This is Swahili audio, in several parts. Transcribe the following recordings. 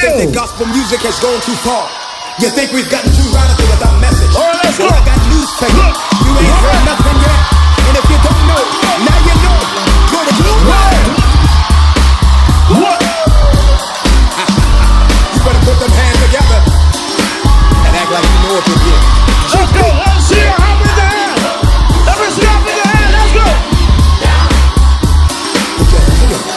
Think that gospel music has gone too far. You think we've gotten too radical with our message? Well, I got news for you. You ain't heard nothing yet. And if you don't know, now you know. Go to the world. What? You better put them hands together and act like you know what you did. Let's go. Let's see you hop in the hand. Let me see up in the hand. Let's go. Put your hands together.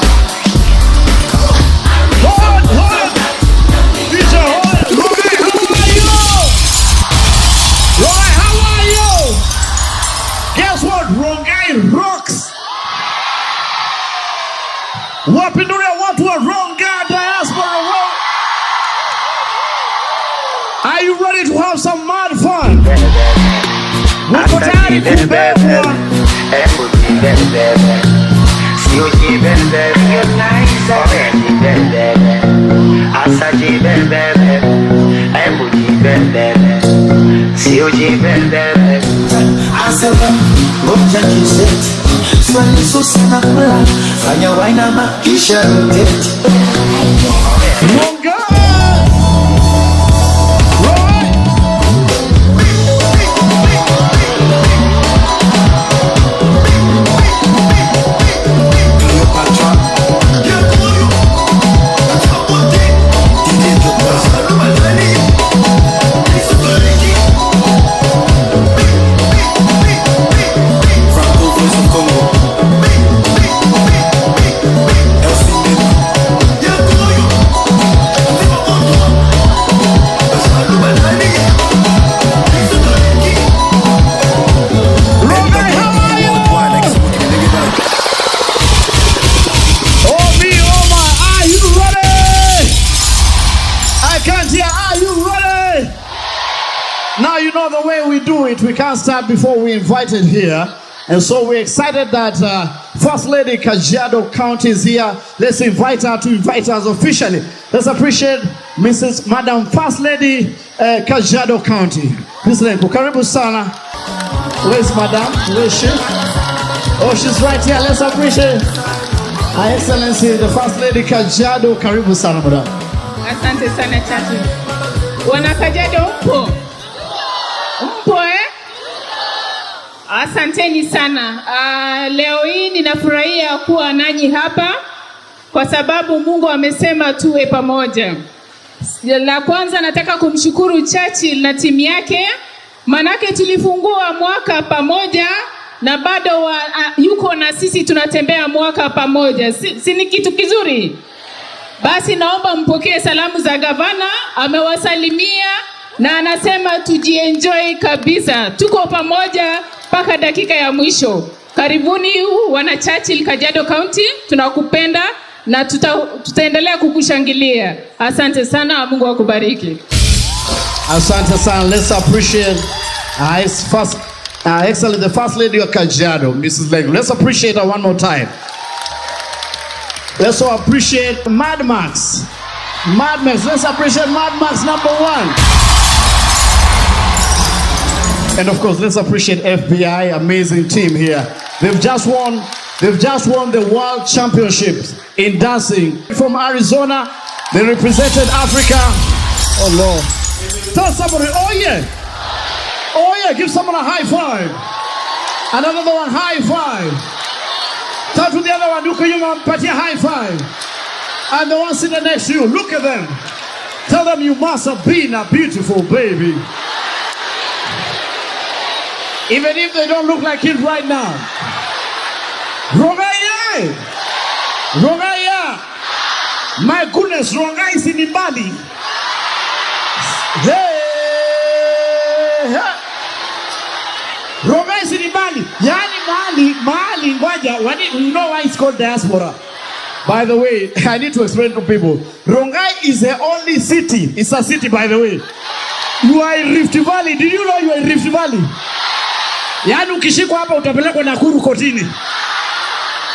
Wapinduria watu wa Ronga diaspora world. Are you ready to have some mad fun? Wako tayari kubebwa? Swali susi na kula, fanya waina makisha rotate. Ronga! Now you know the way we do it. We can't start before we invited here. And so we're excited that First Lady Kajiado County is here. Let's invite her to invite us officially. Let's appreciate Mrs. Madam First Lady Kajiado County. Please, karibu sana. Where's Madam? Where is she? Oh, she's right here. Let's appreciate Her Excellency, the First Lady Kajiado. Karibu sana, Madam. Asante sana Chachi. Wana Kajiado mpo? Mpo Asanteni sana. Leo hii ninafurahia kuwa nanyi hapa kwa sababu Mungu amesema tuwe pamoja. La kwanza nataka kumshukuru Chachi na timu yake, manake tulifungua mwaka pamoja na bado yuko na sisi tunatembea mwaka pamoja. Si ni kitu kizuri? Basi naomba mpokee salamu za gavana, amewasalimia na anasema tujienjoy kabisa. Tuko pamoja mpaka dakika ya mwisho. Karibuni wana Churchill Kajiado County, tunakupenda na tutaendelea kukushangilia. Asante sana, Mungu akubariki. Asante sana. Let's appreciate excellent the First Lady of Kajiado, Mrs. Lego. Let's appreciate her one more time. Let's also appreciate Mad Max. Mad Max. Let's appreciate Mad Max #1. And of course, let's appreciate FBI, amazing team here. They've just won the World Championships in dancing. From Arizona, they represented Africa. Oh Lord. Tell somebody, oh yeah. Oh yeah, give someone a high five. And another one, high five. Tell to the other one, look at you, man, put your high five. And the one sitting next to you, look at them. Tell them you must have been a beautiful baby. Even if they don't look like it right now. Rongaya! Rongaya! My goodness, Rongaya is in Bali. Hey! Rongai si ni Mali. Yani Mali ngoja. You know why it's called diaspora? By the way, I need to explain to people. Rongai is the only city. It's a city, by the way. You are in Rift Valley. Did you know you are in Rift Valley? Yani ukishikwa hapa utapelekwa Nakuru kotini.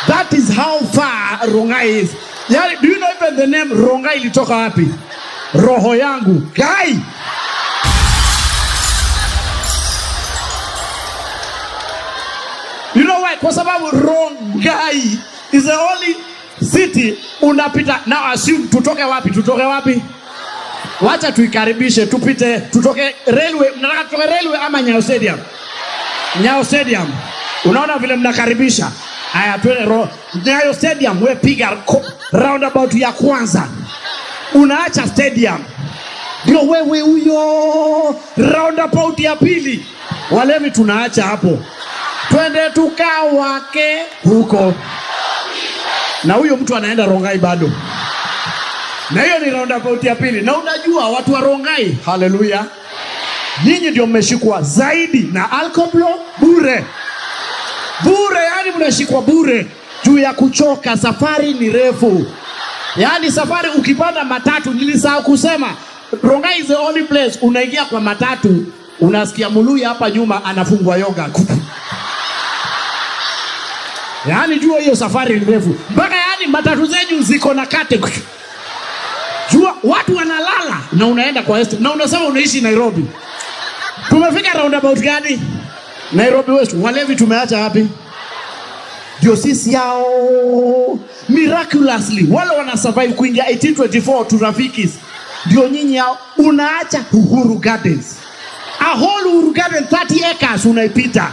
That is how far Rongai is. Yani, do you know even the name Rongai ilitoka wapi? Roho yangu. Guy. You know why? Kwa sababu Rongai is the only city unapita. Now assume tutoke wapi? Wacha tuikaribishe tutoke railway. Mnataka tutoke railway ama Nyayo Stadium? Nyayo Stadium. Unaona vile mnakaribisha. Haya twende Nyayo Stadium, we piga roundabout ya kwanza. Unaacha stadium. Ndio wewe huyo roundabout ya pili. Walevi tunaacha hapo. Twende tukawake huko. Na huyo mtu anaenda Rongai bado. Na hiyo ni roundabout ya pili. Na unajua watu wa Rongai, haleluya, ninyi ndio mmeshikwa zaidi na alcohol bure. Yani mnashikwa bure juu ya kuchoka. Safari ni refu. Yani safari ukipanda matatu, nilisahau kusema, Rongai is the only place unaingia kwa matatu unasikia Muluya hapa nyuma anafungwa yoga. Yani jua hiyo safari ni refu. Mpaka yani matatu zenyu ziko na kate. Jua watu wanalala na unaenda kwa West na unasema unaishi Nairobi. Tumefika roundabout gani? Nairobi West. Walevi tumeacha wapi? Ndio sisi yao miraculously wale wana survive kuingia 1824 to Rafikis. Ndio nyinyi yao unaacha Uhuru Gardens. A whole Uhuru Garden 30 acres unaipita.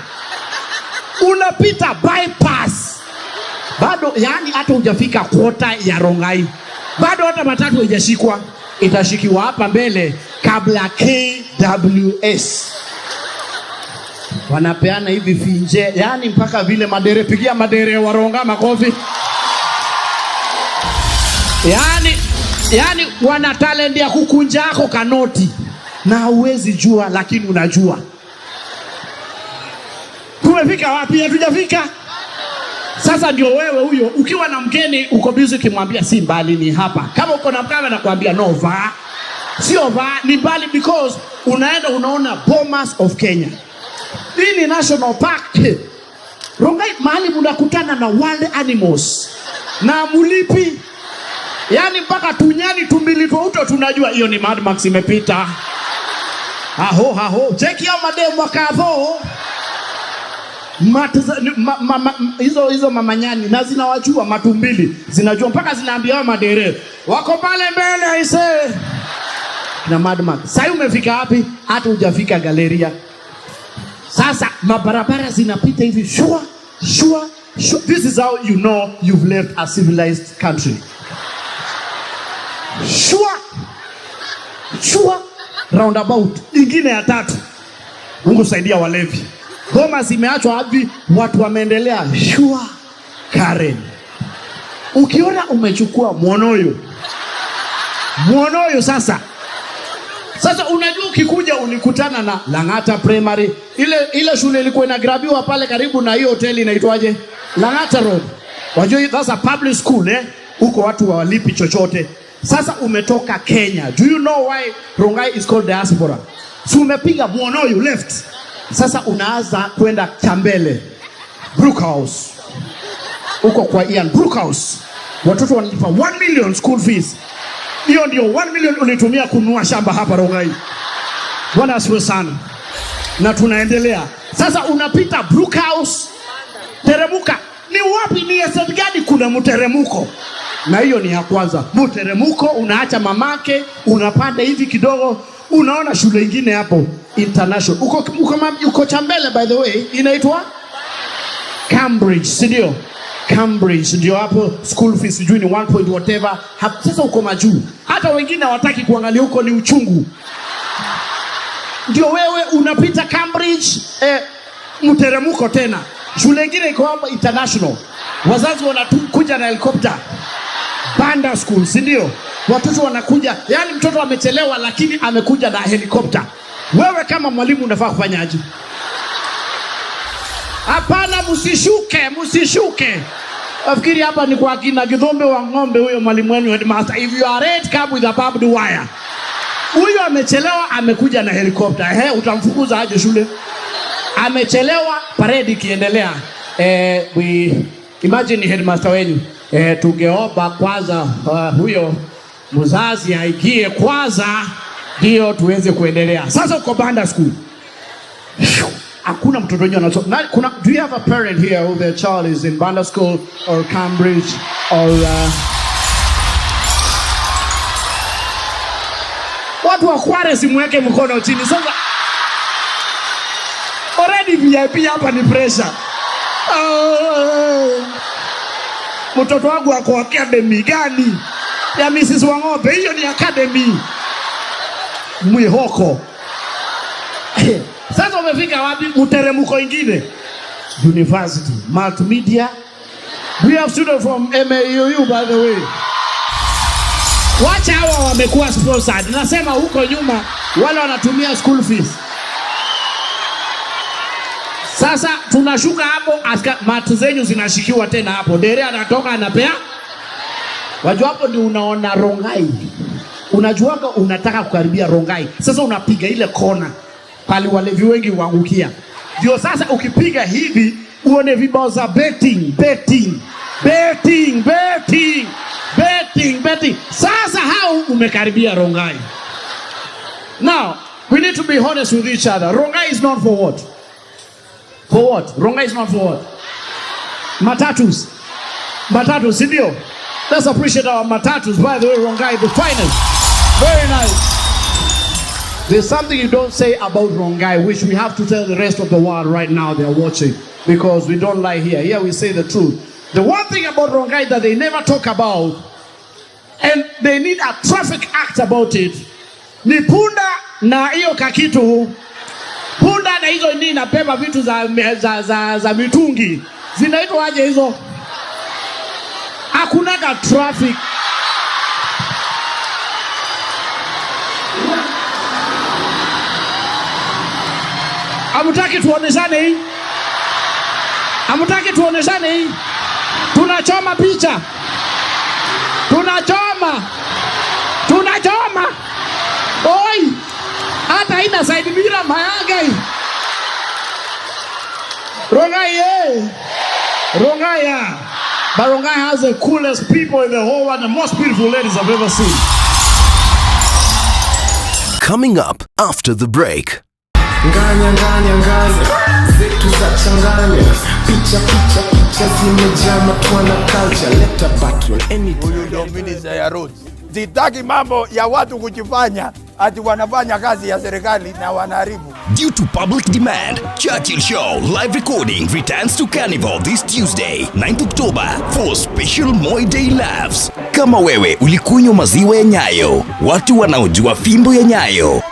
Unapita bypass. Bado yani hata hujafika quarter ya Rongai. Bado hata matatu haijashikwa. Itashikiwa hapa mbele kabla KWS. Wanapeana hivi finje, yani mpaka vile madere, pigia madere wa Ronga makofi. Yani wana talent ya kukunja yako kanoti na huwezi jua lakini unajua. Tumefika wapi? Hatujafika. Sasa ndio wewe huyo ukiwa na mgeni uko busy kimwambia si mbali ni hapa. Kama uko na mkama nakwambia no va. Sio va ni mbali because unaenda unaona Bomas of Kenya. Hii ni National Park. Rongai mahali mnakutana na wild animals. Na mulipi. Yani mpaka tunyani tumbili tuuto tunajua hiyo ni Mad Max imepita. Aho. Cheki ya mademu wakadho. Hizo mamanyani na zinawajua matumbili. Zinajua mpaka zinaambia madere. Wako pale mbele aise. Na Mad Max. Sasa umefika wapi? Hata hujafika galeria. Sasa mabarabara zinapita hivi sure. This is how you know you've left a civilized country. Sure. Roundabout ingine ya tatu. Mungu saidia walevi. Goma zimeachwa hapi, watu wameendelea. Sure. Karen. Ukiona umechukua Mwonoyo sasa unajua ukikuja unikutana na Lang'ata Primary. Ile shule ilikuwa inagrabiwa pale karibu na hiyo hoteli inaitwaje? Lang'ata Road. Wajua that's a public school huko watu hawalipi chochote. Sasa umetoka Kenya. Do you know why Rongai is called diaspora? So umepiga Mwonoyo left. Sasa unaanza kwenda Chambele. Brookhouse. Huko kwa Ian Brookhouse. Watoto wanalipa 1 million school fees. Hiyo ndio 1 million ulitumia kununua shamba hapa Rongai. Bwana asifiwe sana. Na tunaendelea. Sasa unapita Brookhouse. Teremuka. Ni wapi ni estate gani kuna mteremuko? Na hiyo ni ya kwanza. Mteremuko unaacha Mamake, unapanda hivi kidogo, unaona shule nyingine hapo international. Uko Chambele by the way, inaitwa Cambridge, si ndio? Cambridge ndio hapo school fees sijui ni 1 point whatever. Sasa uko majuu. Hata wengine hawataki kuangalia huko ni uchungu. Ndio wewe unapita Cambridge mteremuko tena. Shule nyingine iko hapo international. Wazazi wanakuja na helicopter. Banda school, si ndio? Watoto wanakuja, yani mtoto amechelewa lakini amekuja na helicopter. Wewe kama mwalimu unafaa kufanyaje? Hapana, msishuke. Nafikiri hapa ni kwa kina Githombe wa ng'ombe huyo mwalimu wenu headmaster. If you are red, come with a barbed wire. Huyo amechelewa, amekuja na helicopter. Utamfukuza aje shule? Amechelewa, parade ikiendelea. We imagine headmaster wenu. Tungeomba kwanza huyo mzazi aigie kwanza ndio tuweze kuendelea. Sasa uko Banda School. Hakuna mtoto wenyewe anasoma. Do you have a parent here who their child is in Banda School or Cambridge or watu wa Kware simweke mkono chini. Sasa already VIP hapa ni pressure. Mtoto wangu wako academy gani? Ya Mrs. Wang'ombe, hiyo ni academy. Mwihoko. Sasa umefika wapi? Mteremko ingine. University, multimedia. We have students from MAUU by the way. Wacha hawa wamekuwa sponsored. Nasema huko nyuma wale wanatumia school fees. Sasa tunashuka hapo, matu zenyu zinashikiwa tena hapo. Dere anatoka anapea. Wajua hapo ndio unaona Rongai. Unajuaga unataka kukaribia Rongai. Sasa unapiga ile kona. Pali walevi wengi wangukia. Ndio sasa ukipiga hivi uone vibao za betting. Sasa hao umekaribia Rongai. Now, we need to be honest with each other. Rongai is not for what? For what? Rongai is not for what? Matatus, sindio? Let's appreciate our matatus. By the way, Rongai, the finest. Very nice. There's something you don't say about Rongai, which we have to tell the rest of the world right now they're watching. Because we don't lie here. Here we say the truth. The one thing about Rongai that they never talk about, and they need a traffic act about it, ni punda na hiyo kakitu. Punda na hizo nini na pepa vitu za mitungi. Zinaitwa aje hizo? Hakunaga traffic. Hamutaki tuoneshane hii? Tunachoma picha. Tunachoma. Oi! Hata ina side mirror mayaga. Rongai. But Rongai has the coolest people in the whole world, the most beautiful ladies I've ever seen. Coming up after the break. Nganya zetu za changanya picha zimejaa matwana culture leta patrol anytime. Huyu ndio minister ya roads. Sitaki mambo ya watu kujifanya ati wanafanya kazi ya serikali na wanaharibu. Due to public demand, Churchill Show live recording returns to Carnival this Tuesday, 9th October for special Moi Day laughs. Kama wewe ulikunywa maziwa ya Nyayo, watu wanaojua fimbo ya Nyayo.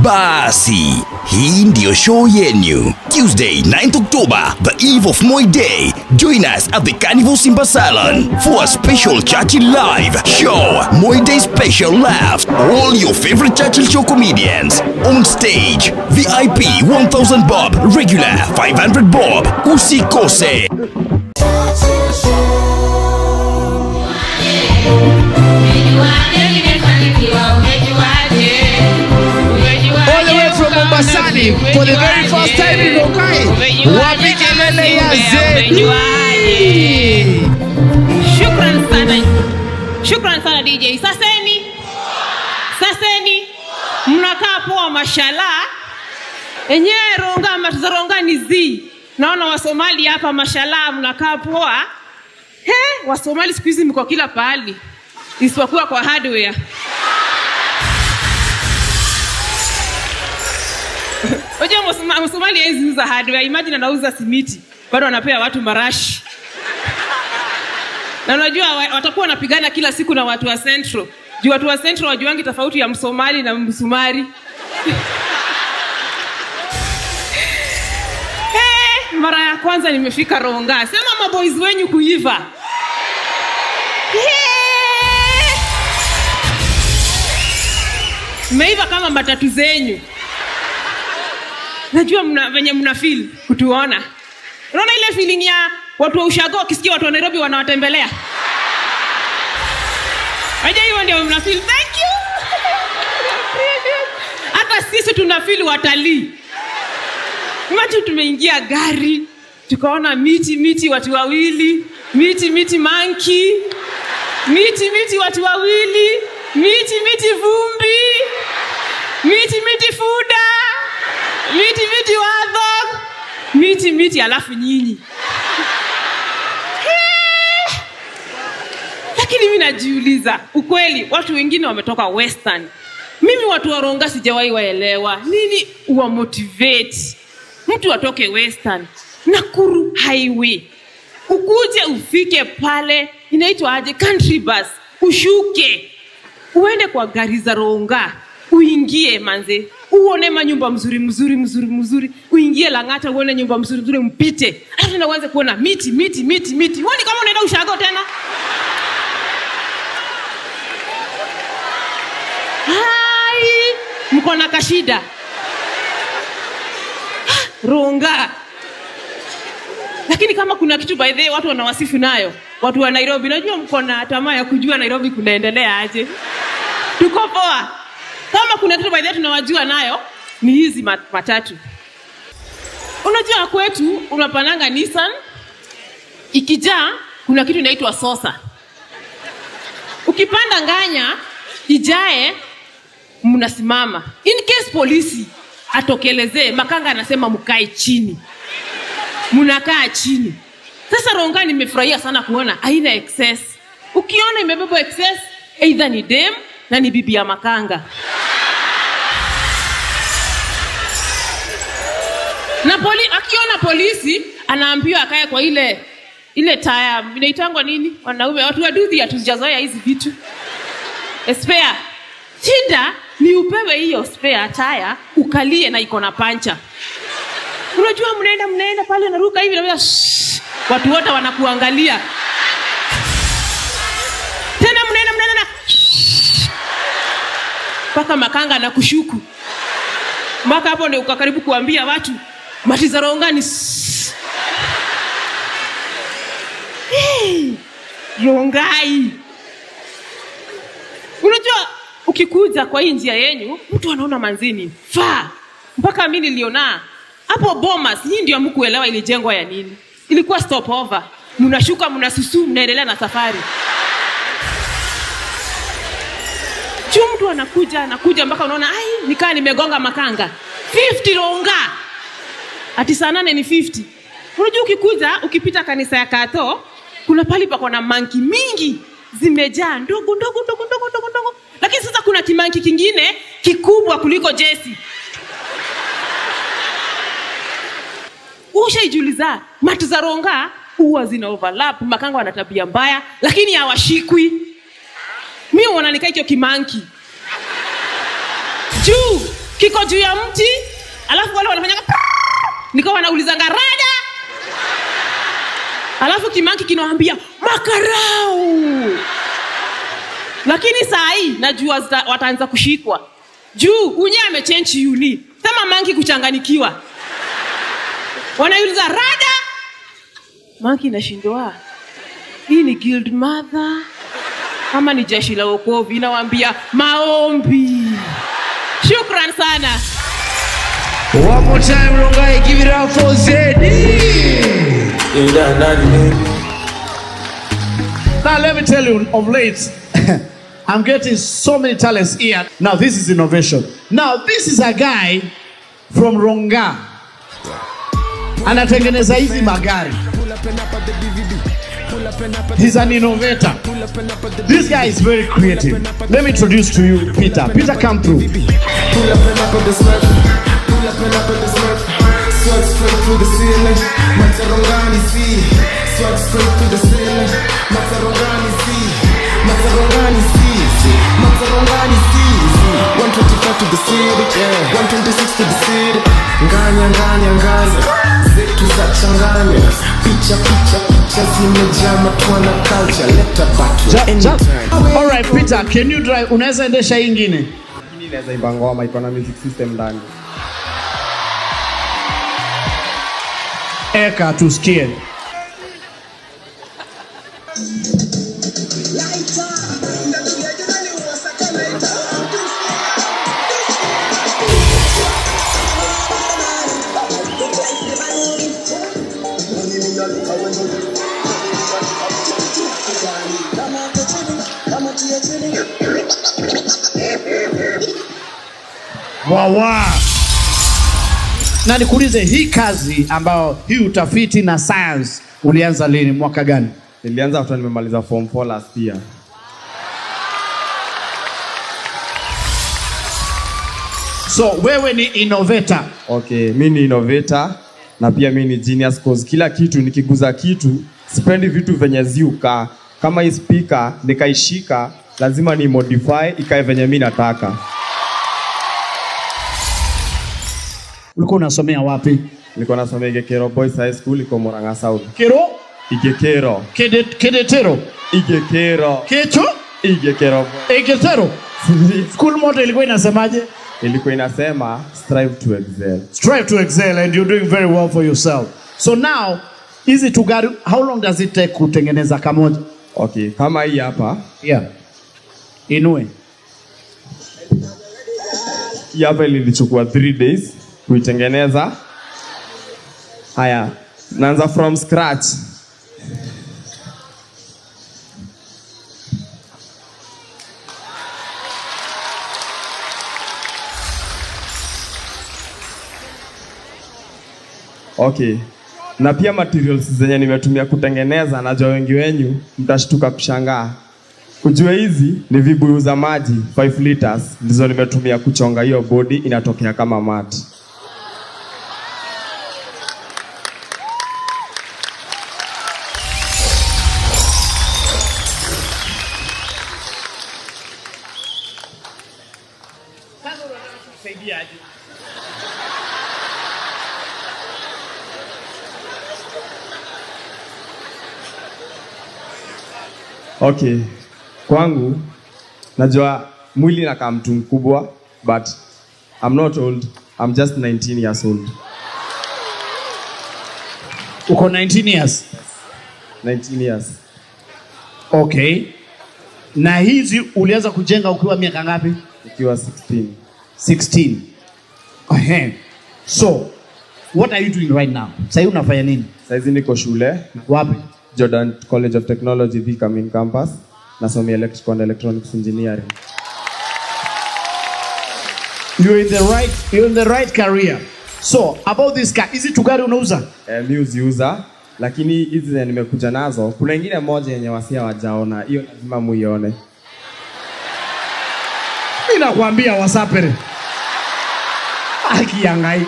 Basi, hii ndio show yenu. Tuesday, 9th October, the eve of Moi Day. Join us at the Carnival Simba Salon for a special Churchill Live show. Moi Day special laughs. All your favorite Churchill Show comedians on stage. VIP 1,000 bob, regular 500 bob. Usikose. Mombasani for the very first time in Rongai. Wapikelele ya Zedi. Shukran sana DJ. Saseni mnakaa poa mashallah. Enyewe Ronga matazaronga ni zi. Naona Wasomali hapa mashallah mnakaa poa. Wasomali siku hizi mko kila pahali. Isipokuwa kwa hardware. Oje Msomali hizi uza hardware. Imagine anauza simiti. Bado anapea watu marashi. Na unajua watakuwa wanapigana kila siku na watu wa Central. Juu watu wa Central wajuangi tofauti ya Msomali na Msumari. Mara ya kwanza nimefika Ronga. Sema maboys wenyu kuiva. Mmeiva kama matatu zenyu. Najua venye mna feel kutuona. Unaona ile feeling ya watu wa ushago wakisikia watu wa Nairobi wanawatembelea? Aje hiyo ndio mna feel. Thank you. Hata sisi tuna feel watalii. Mtu tumeingia gari, tukaona miti watu wawili, miti monkey, miti watu wawili, miti vumbi, miti fuda, miti wadhog, miti alafu nyinyi. Lakini mimi najiuliza, ukweli watu wengine wametoka Western. Mimi watu wa Ronga sijawahi waelewa. Nini uwa motivate mtu atoke Western, Nakuru highway, ukuje ufike pale inaitwa aje, country bus, ushuke uende kwa gari za Ronga, uingie manze, uone manyumba mzuri, uingie Lang'ata uone nyumba mzuri, mpite hata na uanze kuona miti. Huoni kama unaenda ushago tena? Hai, mko na kashida Ronga. Lakini kama kuna kitu by the way watu wanawasifu nayo, watu wa Nairobi, najua mko na tamaa ya kujua Nairobi kunaendelea aje. Tuko poa. Kama kuna kitu by the way tunawajua nayo, ni hizi matatu. Unajua kwetu unapananga Nissan, ikijaa kuna kitu inaitwa Sosa. Ukipanda Nganya ijae, mnasimama. In case polisi atokelezee, makanga anasema mkae chini. Mnakaa chini. Sasa Ronga nimefurahia sana kuona haina excess. Ukiona imebeba excess, either ni dem na ni bibi ya makanga. Na akiona polisi anaambiwa akae kwa ile taya, inaitangwa nini? Wanaume watu waduthi hatujazoea hizi vitu. Spare. Shida ni upewe hiyo spare taya ukalie na iko na pancha. Unajua mnaenda pale naruka hivi na watu wote wanakuangalia. Tena mnaenda na paka makanga na kushuku. Maka hapo ndio ukakaribu kuambia watu mati za Ronga ni Rongai. Unajua ukikuja kwa hii njia yenyu, mtu anaona manzini fa. Mpaka mimi niliona hapo Bomas, hii ndio mkuelewa ilijengwa ya nini. Ilikuwa stopover. Mnashuka, mnasusu, mnaendelea na safari. Mtu anakuja mpaka unaona ai nikaa nimegonga makanga. 50 Ronga. Ati saa 8 ni 50. Unajua ukikuja, ukipita kanisa ya Katho, kuna pali pako na manki mingi zimejaa ndogo. Lakini sasa kuna kimanki kingine kikubwa kuliko Jesse. Ushaijuliza matu za Ronga huwa zina overlap, makanga wana tabia mbaya lakini hawashikwi. Mimi wananikaa hicho kimanki kiko juu ya mti, alafu wale wanafanya niko wanauliza ngaraja, alafu kimanki kinawaambia makarau. Lakini saa hii najua wataanza kushikwa unye amechange uni kama manki kuchanganikiwa. Wanauliza rada, manki nashindwa hii ni guild mother kama ni jeshi la wokovu, inawaambia maombi. Shukran sana. One more time, Rongai, give it up for Zedi. Now let me tell you, of late, I'm getting so many talents here. Now this is innovation. Now this is a guy from Ronga. Anatengeneza hizi magari. He's an innovator. This guy is very creative. Let me introduce to you Peter. Peter, come through. Pull up at the Smurf. Swag straight through the ceiling. Matarongani see. Swag straight through the ceiling. Matarongani see. 125 to the city, 126 to the city. Nganya zetu za changanya. Picha zimejaa matwana culture. Leta batu anytime. All right, Peter, can you drive? Unaweza endesha ingine? inaweza imba ngoma iko na music system ndani. Eka tusikie. Wawa. Na nikuulize, hii kazi ambayo hii utafiti na science ulianza lini, mwaka gani? Nilianza after nimemaliza form 4 last year. So wewe ni innovator. Okay, mimi ni innovator na pia mimi ni genius cause kila kitu nikiguza kitu sipendi vitu venye ziuka. Kama hii speaker nikaishika lazima ni modify ikae venye mimi nataka. Ulikuwa unasomea wapi? Nilikuwa nasomea Igekero Boys High School iko Murang'a South. Kero? Igekero. Kedetero? Igekero. Kecho? Igekero. Igekero? School motto ilikuwa inasemaje? Ilikuwa inasema strive to excel. Strive to excel and you're doing very well for yourself. So now, hizi tu gari, how long does it take kutengeneza kamoja? Okay, kama hii hapa. Yeah. Inue. Hii hapa ilichukua 3 days kuitengeneza. Haya, naanza from scratch. Okay. Na pia materials zenye nimetumia kutengeneza najua wengi wenyu mtashtuka kushangaa. Ujue hizi ni vibuyu za maji 5 liters ndizo nimetumia kuchonga hiyo body inatokea kama mat. Okay. Kwangu najua mwili inakaa mtu mkubwa but I'm not old. I'm just 19 years old. Uko 19 years? 19 years. Okay. Na hizi ulianza kujenga ukiwa miaka ngapi? Ukiwa 16. 16. So, what are you doing right now? Sasa unafanya nini? Sasa niko shule. Wapi? Jordan College of Technology, Thika main campus. Nasomea electrical and electronics engineering. You're in the right career. So, about this car, is it gari unauza? Mimi uziuza, lakini hizi nimekuja nazo. Kuna nyingine moja yenye wasia wajaona. Hiyo lazima muione. Mimi nakwambia wasapere. Akiangai.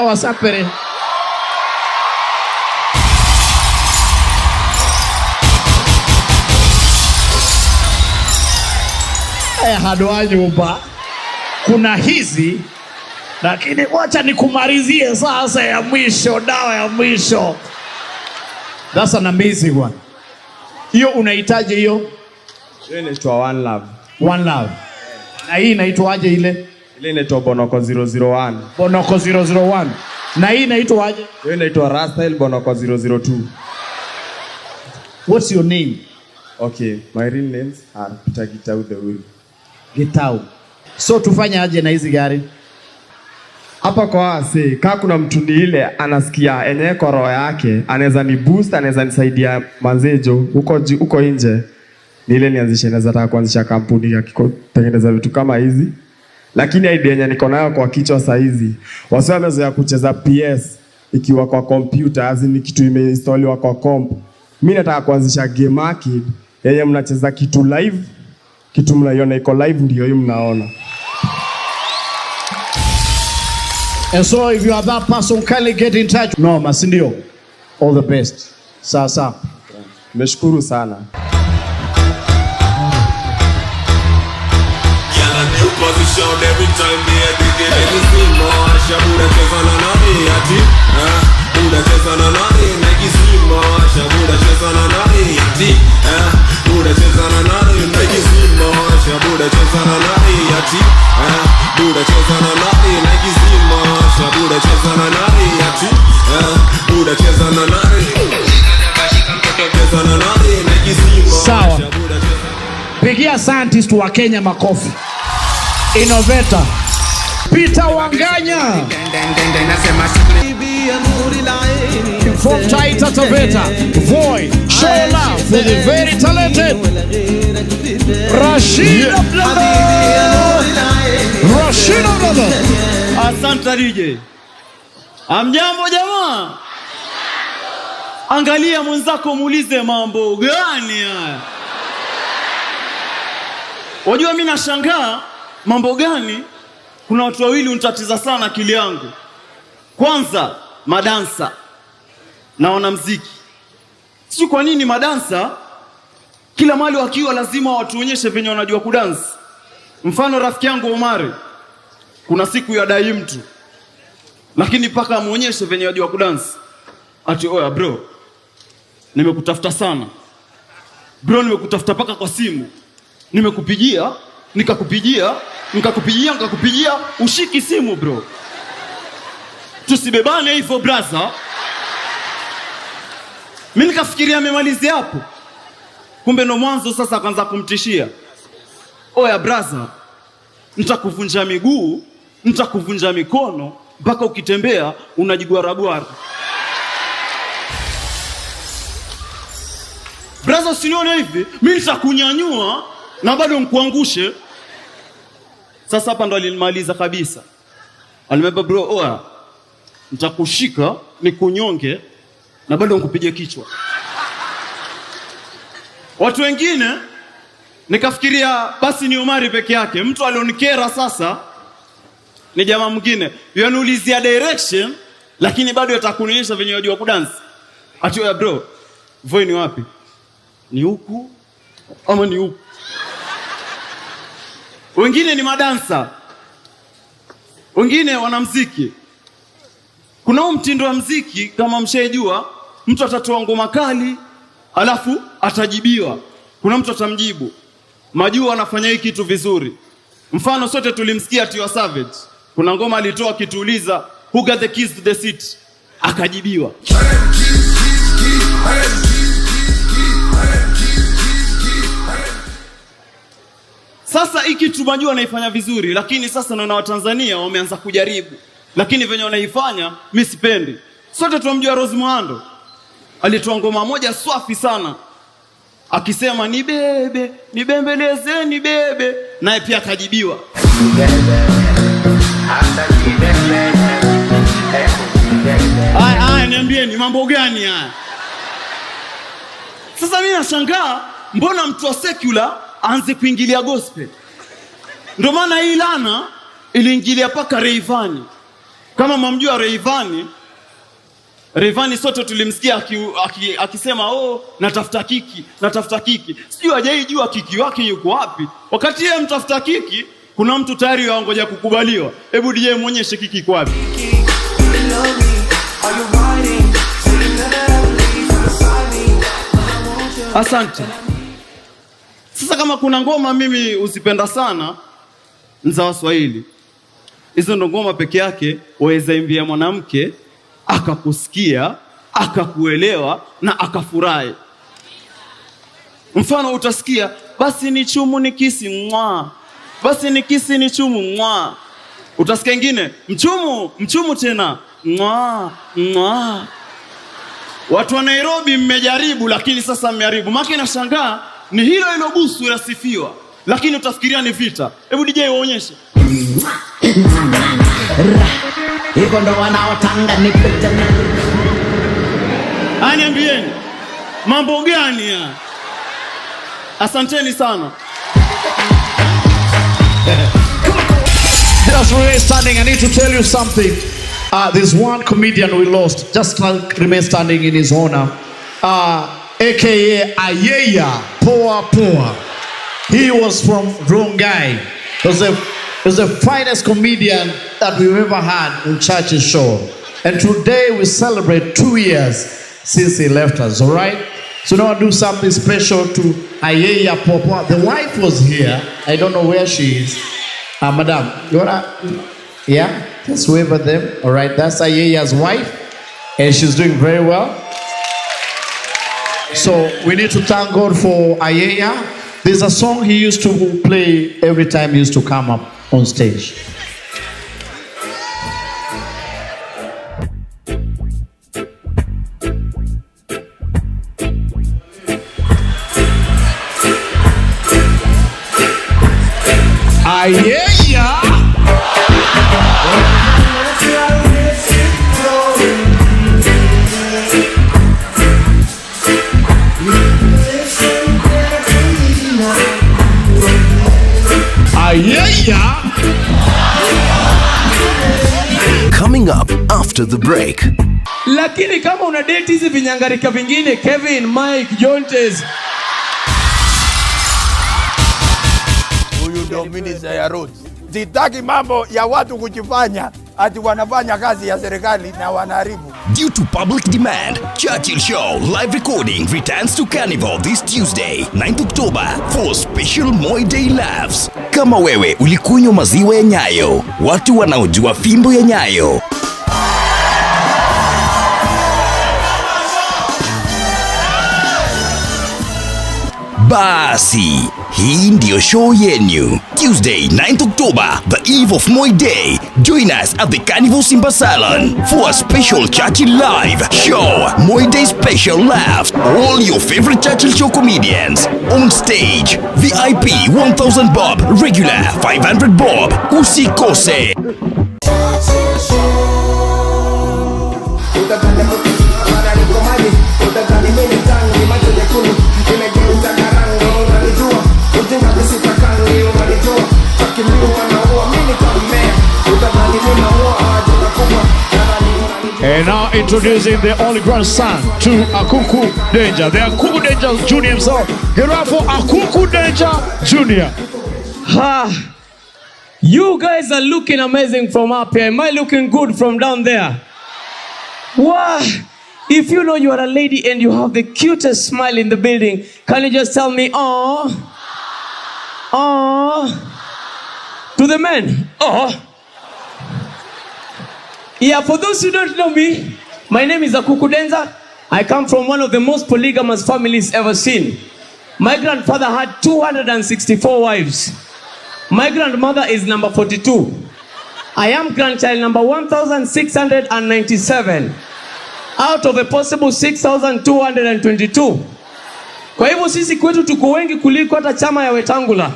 Wasapere. Hadoa nyumba. Kuna hizi lakini wacha nikumalizie sasa ya mwisho, dawa ya mwisho. That's an amazing one. Hiyo unahitaji hiyo? Hiyo inaitwa One Love. One Love. Na hii inaitwaje ile? Ile inaitwa Bonoko 001. Bonoko 001. Na hii inaitwaje? Hiyo inaitwa Rastyle Bonoko 002. What's your name? Okay, my real names are Peter Gitau the Will. Gitau. So tufanye aje na hizi gari? Hapa kwa ase, kama kuna mtu ni ile anasikia enye kwa roho yake, anaweza ni boost, anaweza nisaidia manzejo huko nje. Ni ile nianzishe naweza kuanzisha kampuni ya kutengeneza vitu kama hizi. Lakini idea yenye niko nayo kwa kichwa saa hizi, wasio wamezoea kucheza PS ikiwa kwa computer, azi ni kitu imeinstaliwa kwa comp. Mimi nataka kuanzisha game arcade yenye mnacheza kitu live, kitu mnaiona iko live ndio hiyo mnaona. And so if you are that person, kindly get in touch. No, Masindio. All the best. Sasa. Nimeshukuru sana. Position every time they begin anything more. Shabuda cheza na nani ati? Buda cheza na nani? Nike Zima. Shabuda cheza na nani ati? Buda cheza na nani? Nike Zima. Shabuda cheza na nani ati buda cheza na nani na ikizima washa buda cheza na nani ati buda cheza na nani cheza na nani na ikizima Sawa. washa buda cheza. Pigia scientist wa Kenya makofi. Innovator Peter Wanganya from Taita Taveta. Boy, show love for the very talented Rashid Abdallah. Rashid Abdallah. Asante DJ. Amjambo jamaa. Angalia mwenzako muulize mambo gani haya. Wajua mimi nashangaa mambo gani? Kuna watu wawili unitatiza sana akili yangu. Kwanza madansa na wanamuziki. Sio kwa nini madansa kila mahali wakiwa lazima watuonyeshe venye wanajua kudansi. Mfano rafiki yangu Omari kuna siku ya dai mtu lakini paka amuonyeshe venye anajua kudansi. Ati oya bro, nimekutafuta sana. Bro, nimekutafuta paka kwa simu. Nimekupigia, nikakupigia, ushiki simu bro. Tusibebane hivyo brother. Mimi nikafikiria amemalizia hapo. Kumbe ndo mwanzo sasa akaanza kumtishia. Oya brother, nitakuvunja miguu, nitakuvunja mikono, mpaka ukitembea unajigwaragwara. Brother, usinione hivi, mimi nitakunyanyua na bado nikuangushe. Sasa hapa ndo alinimaliza kabisa. Alimwambia bro, oya, nitakushika nikunyonge na bado nikupige kichwa. Watu wengine nikafikiria basi ni Omari peke yake. Mtu alionikera sasa ni jamaa mwingine. Yaniulizia direction lakini bado atakunionyesha venye unajua kudansi. Ati oya bro, Voi ni wapi? Ni huku ama ni huku? Wengine ni madansa. Wengine wanamuziki. Kuna huu mtindo wa muziki kama mshaijua, mtu atatoa ngoma kali alafu atajibiwa. Kuna mtu atamjibu. Majua anafanya hiki kitu vizuri. Mfano sote tulimsikia Tiwa Savage. Kuna ngoma alitoa kituuliza who got the keys to the city? Akajibiwa. Sasa hiki kitu Majua anaifanya vizuri, lakini sasa naona Watanzania wameanza kujaribu. Lakini venye wanaifanya mimi sipendi. Sote tunamjua Rose Muhando. Alitoa ngoma moja swafi sana. Akisema ni bebe, ni bembeleze ni bebe, naye pia akajibiwa. Haya, niambieni mambo gani haya? Sasa mimi nashangaa mbona mtu wa secular aanze kuingilia gospel. Ndio maana hii lana iliingilia paka Rayvanny. Kama mamjua Rayvanny sote tulimsikia akisema natafuta kiki. Sijui hajaijua kiki wake yuko wapi. Wakati yeye mtafuta kiki, kuna mtu tayari wangoja kukubaliwa. Hebu DJ muonyeshe kiki iko wapi. Asante. Sasa kama kuna ngoma mimi usipenda sana za Waswahili, hizo ndo ngoma peke yake waweza imbia mwanamke akakusikia, akakuelewa na akafurahi. Mfano utasikia basi ni chumu ni kisi mwa, basi ni kisi ni chumu mwa. Utasikia ingine mchumu tena mwa. Watu wa Nairobi mmejaribu, lakini sasa mmeharibu. Maki nashangaa ni hilo busu yasifiwa, lakini utafikiria ni vita. Hebu DJ waonyeshe. Hiko ndo wanaotanga ni pita. Niambieni mambo gani ya? Asanteni sana. Just remain standing. I need to tell you something. There's one comedian we lost. Just remain standing in his honor. AKA Ayeya Poa Poa. He was from Rongai. He was the finest comedian that we've ever had in Church's show. And today we celebrate 2 years since he left us, all right? So now I do something special to Ayeya Poa Poa. The wife was here. I don't know where she is. Madam, you wanna? Yeah, just wave at them. All right, that's Ayeya's wife, and she's doing very well. So we need to thank God for Ayeya. There's a song he used to play every time he used to come up on stage. Ayeya. Coming up after the break. Lakini kama una date hizi vinyangarika vingine, Kevin, Mike, Jontes, huyu ndio minister ya roads. Sitaki mambo ya watu kujifanya ati wanafanya kazi ya serikali na wanaharibu. Due to public demand, Churchill Show live recording returns to Carnival this Tuesday, 9th October for special Moi Day laughs. Kama wewe ulikunywa maziwa ya Nyayo, watu wanaojua fimbo ya Nyayo. Basi, hii ndio show yenu. Tuesday, 9th October, the eve of Moi Day. Join us at the Carnival Simbasalan for a special Churchill Live show. Moi Day special laughs. All your favorite Churchill Show comedians on stage. VIP 1,000 bob, regular 500 bob. Usikose. And now introducing the only grandson to Akuku Danger, the Akuku Danger Junior himself. Get up for Akuku Danger Junior. you guys are looking amazing from up here. Am I looking good from down there? Wow. If you know you are a lady and you have the cutest smile in the building, can you just tell me, "Aww, aww"? To the men, "Aww." Yeah, for those who don't know me, my name is Akuku Danger. I come from one of the most polygamous families ever seen. My grandfather had 264 wives. My grandmother is number 42. I am grandchild number 1,697 out of a possible 6,222. Kwa hivyo sisi kwetu tuko wengi kuliko hata chama ya Wetangula.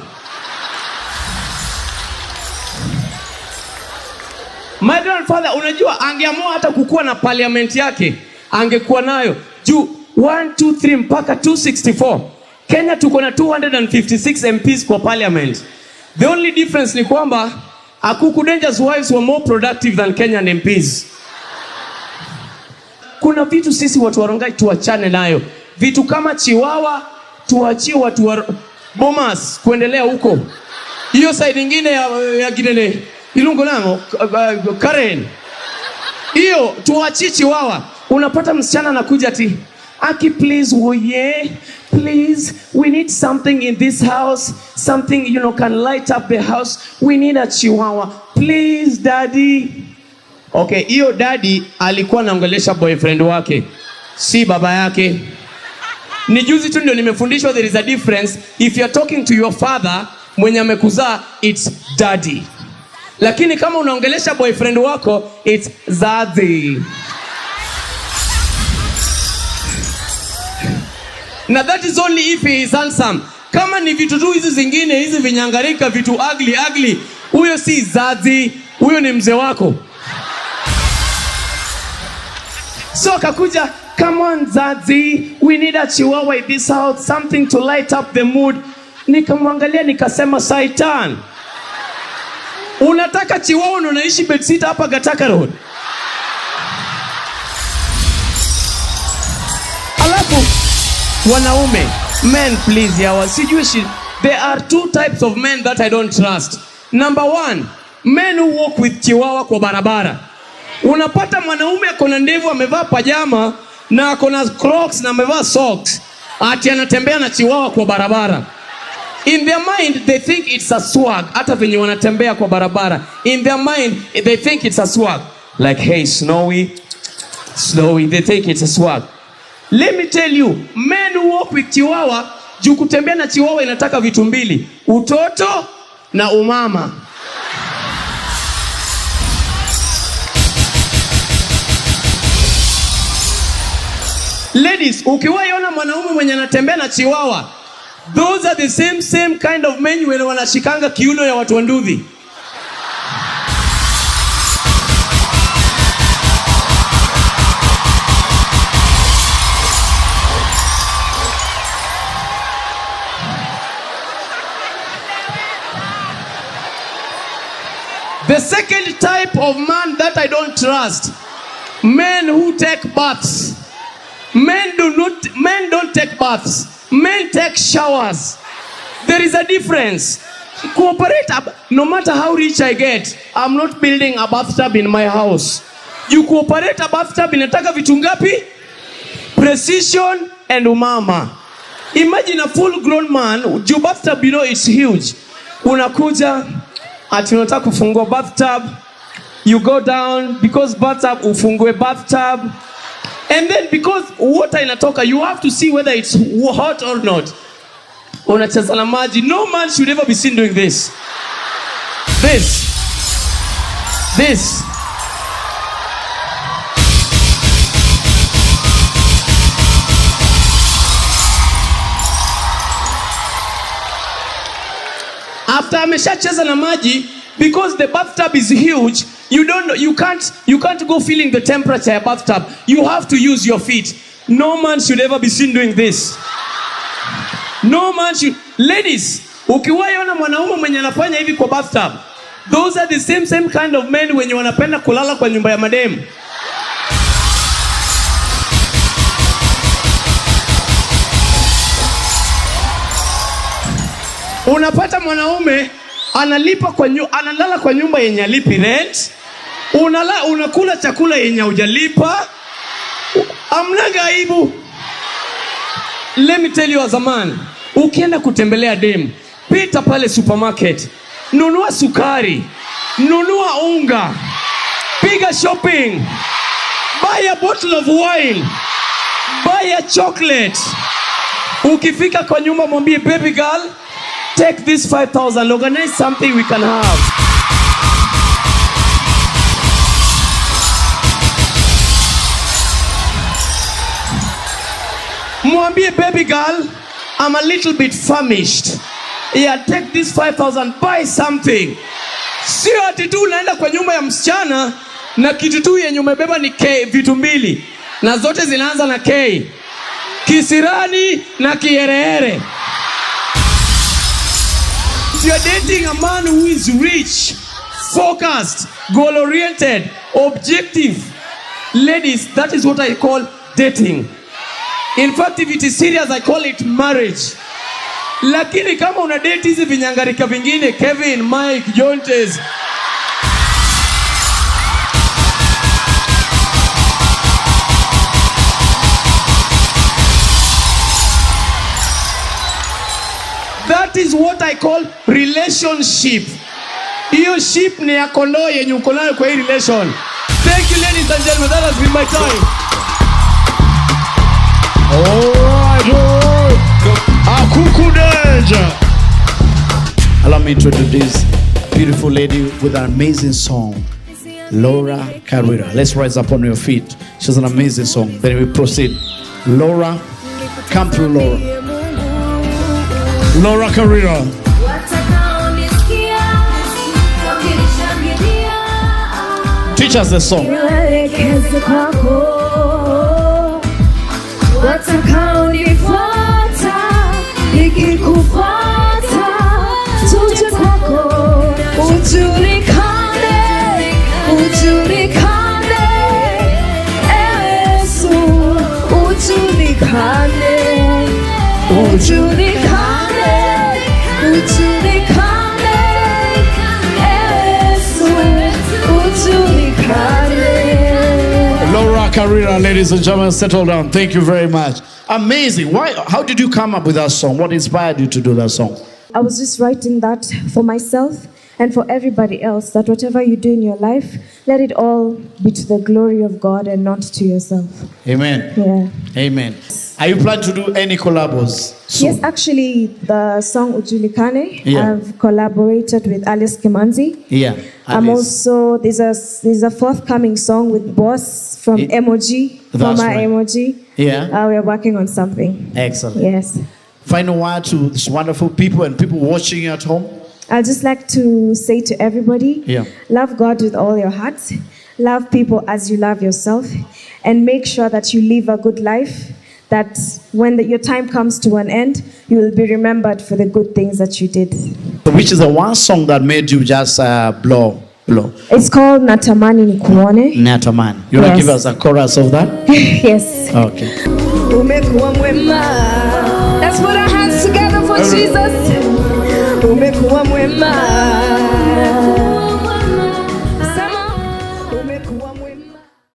My grandfather, unajua angeamua hata kukua na parliament yake, angekuwa nayo juu 1, 2, 3 mpaka 264. Kenya tuko na 256 MPs kwa parliament. The only difference ni kwamba Akuku Danger's wives were more productive than Kenyan MPs. Kuna vitu sisi watu wa Rongai tuachane nayo. Vitu kama chiwawa tuachie watu wa Bomas kuendelea huko. Hiyo side nyingine ya Gidene Ilungo namo Karen. Hiyo tuachie chiwawa. Unapata msichana anakuja ati, "Aki, please, woye, please, we need something in this house, something, you know, can light up the house. We need a chihuahua. Please, daddy." Okay, hiyo daddy alikuwa anaongelesha boyfriend wake, si baba yake. Ni juzi tu ndio nimefundishwa there is a difference. If you're talking to your father, mwenye amekuzaa, it's daddy. Lakini kama unaongelesha boyfriend wako, it's zaddy. Na that is only if he is handsome. Kama ni vitu tu hizi zingine, hizi vinyangarika, vitu ugly, huyo si zaddy, huyo ni mzee wako. So kakuja, "Come on Zadzi, we need a chihuahua in this house, something to light up the mood." Nikamwangalia nikasema, "Saitan, unataka chihuahua na unaishi bedsitter hapa Gataka Road?" Alafu wanaume, men please yawa, sijui there are two types of men that I don't trust. Number one, men who walk with chihuahua kwa barabara. Unapata mwanaume akona ndevu amevaa pajama na akona Crocs na amevaa socks, ati anatembea na chihuahua kwa barabara. In their mind they think it's a swag. Hata venye wanatembea kwa barabara, in their mind they think it's a swag. Like, hey, Snowy, they think it's a swag. Let me tell you, men who walk with Chihuahua, juu kutembea na Chihuahua inataka vitu mbili, utoto na umama. Ladies, ukiwaiona mwanaume mwenye anatembea na Chihuahua, those are the same kind of men wale wanashikanga kiuno ya watu wa nduthi. The second type of man that I don't trust, men who take baths. Men don't take baths. Men take showers. There is a difference. Cooperate. No matter how rich I get, I'm not building a bathtub in my house. You cooperate a bathtub inataka vitu ngapi? Precision and umama. Imagine a full grown man, your bathtub, you know, it's huge. Unakuja, ati unataka kufungua bathtub. You go down, because bathtub, ufungue bathtub. And then because water inatoka, you have to see whether it's hot or not. Unacheza na maji. No man should ever be seen doing this. This. After ameshacheza na maji, because the bathtub is huge, you can't go feeling the temperature of bathtub. You have to use your feet. No man should ever be seen doing this. No man should. Ladies, ukiwaiona mwanaume mwenye anafanya hivi kwa bathtub, those are the same kind of men wenye wanapenda kulala kwa nyumba ya mademu. Unapata mwanaume analala kwa nyumba yenye alipi rent. Unakula chakula yenye hujalipa. Amnaga aibu. Let me tell you as a man, ukienda kutembelea dem, pita pale supermarket, nunua sukari, nunua unga, piga shopping, buy a bottle of wine, buy a chocolate. Ukifika kwa nyumba mwambie, baby girl, take this 5,000, organize something we can have. Mwambie, baby girl, I'm a little bit famished. Yeah, take this 5,000, buy something. Sio ati tu unaenda kwa nyumba ya msichana na kitu tu yenye umebeba ni vitu mbili, na zote zinaanza na K. Kisirani na kiherehere. If you're dating a man who is rich, focused, goal-oriented, objective, ladies, that is what I call dating. In fact, if it is serious, I call it marriage. Lakini kama una date hizi vinyangarika vingine, Kevin, Mike, Jontes, that is what I call relationship. Hiyo ship ni ya kondoo yenye uko nayo kwa hii relation. Thank you, ladies and gentlemen. That has been my time. Alright. Akuku Danger. Allow me to introduce this beautiful lady with an amazing song, Laura Carrera. Let's rise up on your feet. She has an amazing song. Then we proceed. Laura, come through, Laura. Laura Carrera. Teach us the song. Laura Carrera, ladies and gentlemen, settle down. Thank you very much. Amazing. Why? How did you come up with that song? What inspired you to do that song? I was just writing that for myself and for everybody else, that whatever you do in your life, let it all be to the glory of God and not to yourself. Amen. Yeah. Amen. Are you planning to do any collabos soon? Yes, actually, the song Ujulikane, Yeah. I've collaborated with Alice Kimanzi. Yeah. I'm Alice. also, there's a forthcoming song with Boss from Emoji, That's former right. Emoji. Yeah. We're working on something. Excellent. Yes. Final word to these wonderful people and people watching at home. I'd just like to say to everybody, Yeah. love God with all your heart, love people as you love yourself, and make sure that you live a good life, that when your time comes to an end, you will be remembered for the good things that you did. Which is the one song that made you just blow? It's called Natamani Nikuone. Natamani. You want to Yes. give us a chorus of that? Yes. Okay. Umekuwa mwema. Let's put our hands together for Jesus. Umekuwa mwema. Sema, umekuwa mwema.